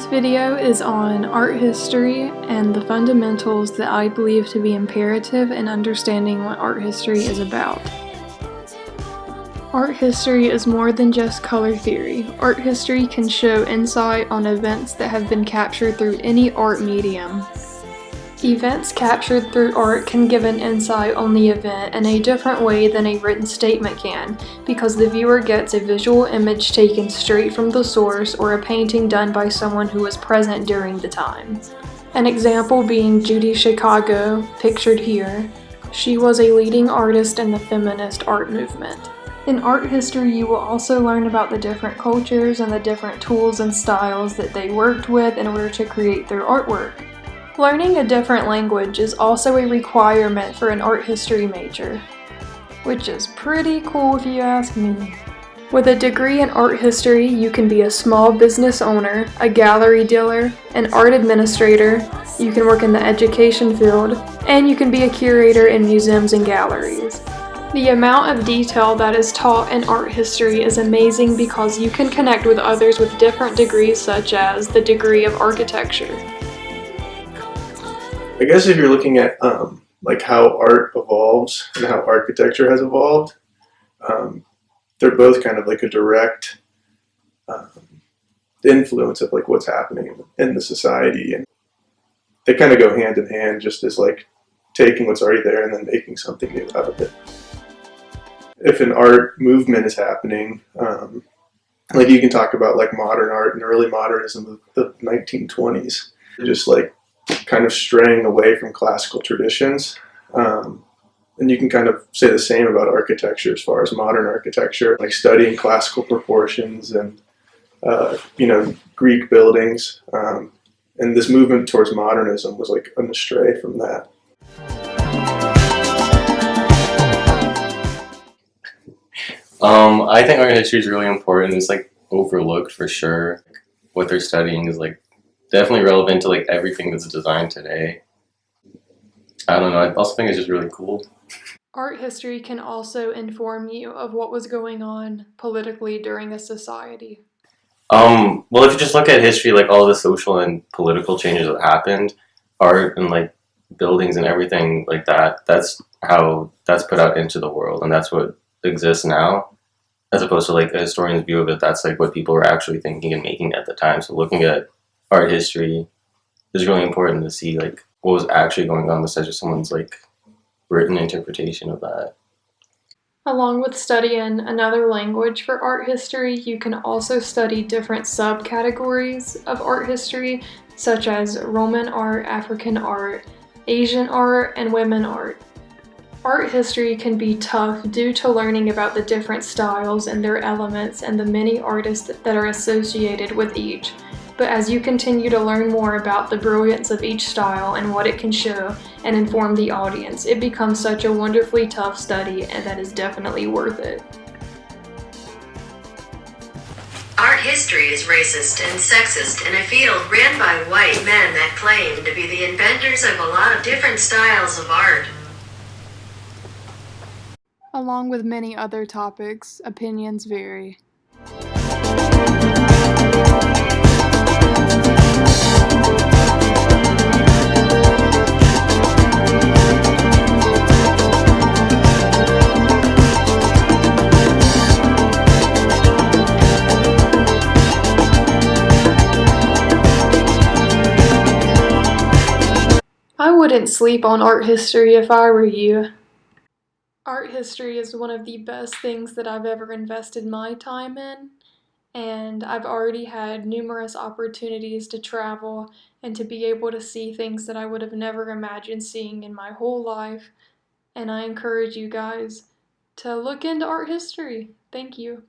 This video is on art history and the fundamentals that I believe to be imperative in understanding what art history is about. Art history is more than just color theory. Art history can show insight on events that have been captured through any art medium. Events captured through art can give an insight on the event in a different way than a written statement can, because the viewer gets a visual image taken straight from the source or a painting done by someone who was present during the time. An example being Judy Chicago, pictured here. She was a leading artist in the feminist art movement. In art history, you will also learn about the different cultures and the different tools and styles that they worked with in order to create their artwork. Learning a different language is also a requirement for an art history major, which is pretty cool if you ask me. With a degree in art history, you can be a small business owner, a gallery dealer, an art administrator, you can work in the education field, and you can be a curator in museums and galleries. The amount of detail that is taught in art history is amazing because you can connect with others with different degrees, such as the degree of architecture. I guess if you're looking at like how art evolves and how architecture has evolved, they're both kind of like a direct influence of like what's happening in the society, and they kind of go hand in hand, just as like taking what's already there and then making something new out of it. If an art movement is happening, like you can talk about like modern art and early modernism of the 1920s, just like kind of straying away from classical traditions. And you can kind of say the same about architecture as far as modern architecture, like studying classical proportions and, Greek buildings. And this movement towards modernism was like an astray from that. I think art history is really important. It's like overlooked for sure. What they're studying is like definitely relevant to like everything that's designed today. I don't know, I also think it's just really cool. Art history can also inform you of what was going on politically during a society. Well, if you just look at history, like all the social and political changes that happened, art and like buildings and everything like that, that's how that's put out into the world, and that's what exists now, as opposed to like a historian's view of it. That's like what people were actually thinking and making at the time. So looking at art history is really important to see like what was actually going on besides just someone's like written interpretation of that. Along with studying another language for art history, you can also study different subcategories of art history, such as Roman art, African art, Asian art, and women art. Art history can be tough due to learning about the different styles and their elements and the many artists that are associated with each. But as you continue to learn more about the brilliance of each style and what it can show and inform the audience, it becomes such a wonderfully tough study, and that is definitely worth it. Art history is racist and sexist in a field ran by white men that claim to be the inventors of a lot of different styles of art. Along with many other topics, opinions vary. I wouldn't sleep on art history if I were you. Art history is one of the best things that I've ever invested my time in, and I've already had numerous opportunities to travel and to be able to see things that I would have never imagined seeing in my whole life, and I encourage you guys to look into art history. Thank you.